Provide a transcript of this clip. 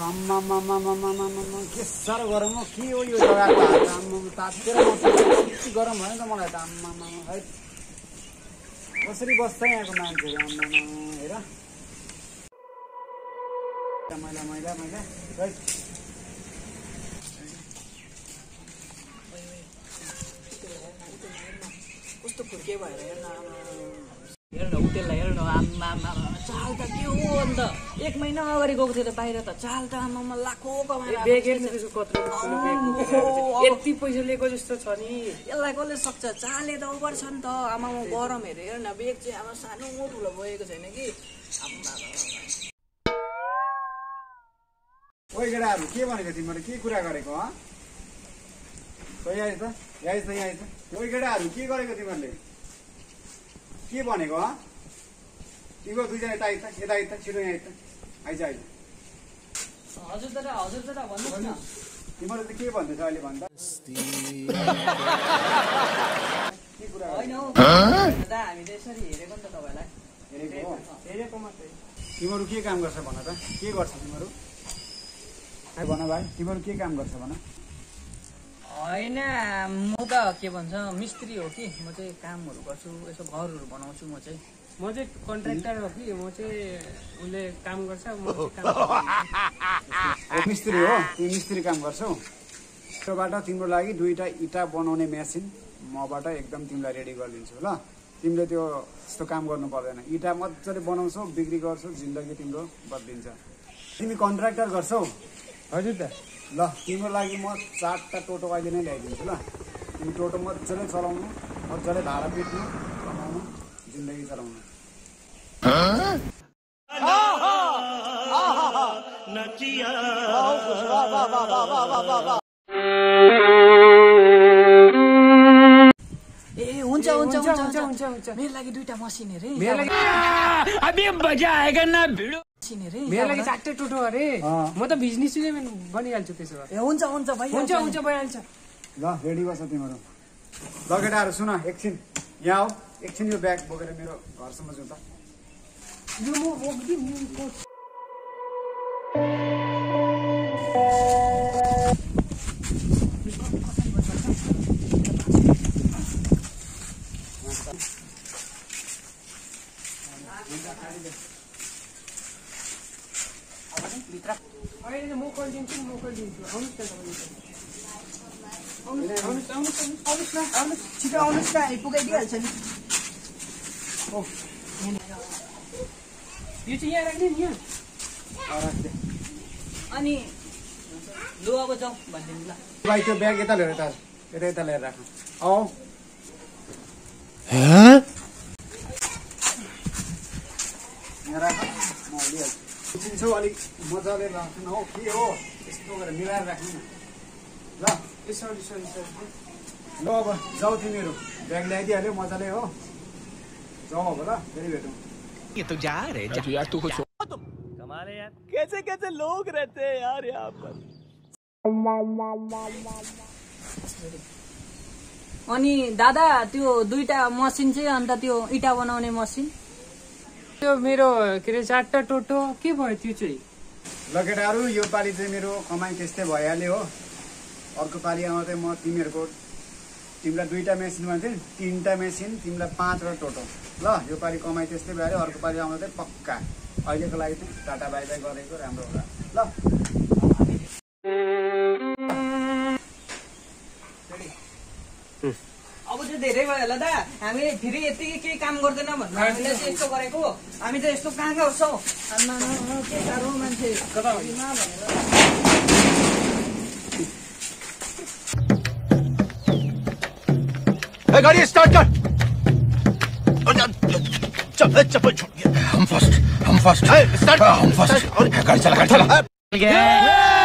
आम्मामामामामामामा के साह्रो गरम हो के हो यो जग्गाको हात आम्मामा तातेर कति गरम भयो नि त मलाई त आम्मामा है कसरी बस्छ यहाँको मान्छेहरू आम्मामा हेर मैला मैला मैला है कस्तो फुर्के भएर हेर्न होटेललाई हेर्न आम्मा चाल त के हो अन्त 1 महिना अगाडि गएको थियो त बाहिर त चाल त आम्मा लाखौँ कमाएर बेग हेर्नु त्यसको कत्रो यति पैसा लिएको जस्तो छ नि यसलाई कसले सक्छ चाले त ओभर छ नि त आमा गरम हेर्न बेग चाहिँ आमा सानो ठुलो भएको छैन कि ओइ केटाहरू के भनेको तिमीले के कुरा गरेको ह यहाँ ओइ केटाहरू के गरेको तिमीहरूले के भनेको ह तिम्रो दुईजना यता यता छिटो यहाँ यता आइज आइज हजुर दादा भन्नुहोस् न तिमीले त के भन्दैछ अहिले भन्दा के कुरा होइन हौ दादा हामीले यसरी हेरेको नि त तपाईँलाई हेरेको मात्रै तिमीहरू के काम गर्छ भन त के गर्छ तिमीहरू भन भाइ तिमीहरू के काम गर्छ भन होइन म त के भन्छ मिस्त्री हो कि म चाहिँ कामहरू गर्छु यसो घरहरू बनाउँछु म चाहिँ कन्ट्र्याक्टर हो कि म चाहिँ उसले काम गर्छ मिस्त्री हो तिमी मिस्त्री काम गर्छौ त्योबाट तिम्रो लागि 2टा इटा बनाउने मेसिन मबाट एकदम तिमीलाई रेडी गरिदिन्छु ल तिमीले त्यो यस्तो काम गर्नु पर्दैन इटा मजाले बनाउँछौ बिक्री गर्छौ जिन्दगी तिम्रो बद्लिन्छ तिमी कन्ट्र्याक्टर गर्छौ हजुर त ल तिम्रो लागि म 4टा टोटो अहिले नै ल्याइदिन्छु ल तिमी टोटो मजाले चलाउनु मजाले धारा पिट्नु कमाउनु जिन्दगी चलाउनु ए हुन्छ मेरो लागि 2टा मसिन अरे मेरो लागि 4टे टोटो अरे म त बिजनेसम्यान बनिहाल्छु त्यसो भए ए हुन्छ भाइ हुन्छ भइहाल्छ ल रेडी बस तिमीहरू ल केटाहरू सुन एकछिन यहाँ आऊ एकछिन यो ब्याग बोकेर मेरो घरसम्म जाउँ त यो म बोक्दिन अहिले म कलिदिन्छु आउनुहोस् छिटो आउनुहोस् न पुगाइदिइहाल्छ नि यो चाहिँ यहाँ राख्ने नि यहाँ अनि लु अब जाउँ भनिदिनु ल भाइ त्यो ब्याग यता लिएर यता लिएर राख्नु आऊ यहाँ राख म हालिहाल्छु चिन्छौ अलिक मजाले राख्नु हौ के हो यस्तो गरेर मिलाएर राख्नु न ल सरी ल अब जाऊ तिमीहरू ब्याग ल्याइदिइहाल्यो मजाले हो जाऊ अब ल फेरि भेटौँ ये तो जा रहे यार तू कुछ कमाल है यार कैसे कैसे लोग रहते हैं यार यहाँ पर अनि दादा त्यो 2टा मसिन चाहिँ अन्त त्यो इटा बनाउने मसिन त्यो मेरो के अरे 4टा टोटो के भयो त्यो चाहिँ ल केटाहरू यो पालि चाहिँ मेरो कमाइ त्यस्तै भइहाल्यो हो अर्को पालि आउँदा म तिमीलाई 2टा मेसिन भन्थेँ 3टा मेसिन तिमीलाई 5वटा टोटो ल यो पालि कमाइ त्यस्तै भइहाल्यो अर्को पालि आउँदा चाहिँ पक्का अहिलेको लागि चाहिँ टाटा बाई बाई गरेको राम्रो होला ल अब चाहिँ धेरै भयो होला दा हामीले फेरि यतिकै केही काम गर्दैन भन्नु हामीले चाहिँ यस्तो गरेको हामी चाहिँ यस्तो कहाँ गर्छौ के साह्रो मान्छे गाड़ी स्टार्ट कर चप्पल छोड़ हम फर्स्ट स्टार्ट हम फर्स्ट गाड़ी चला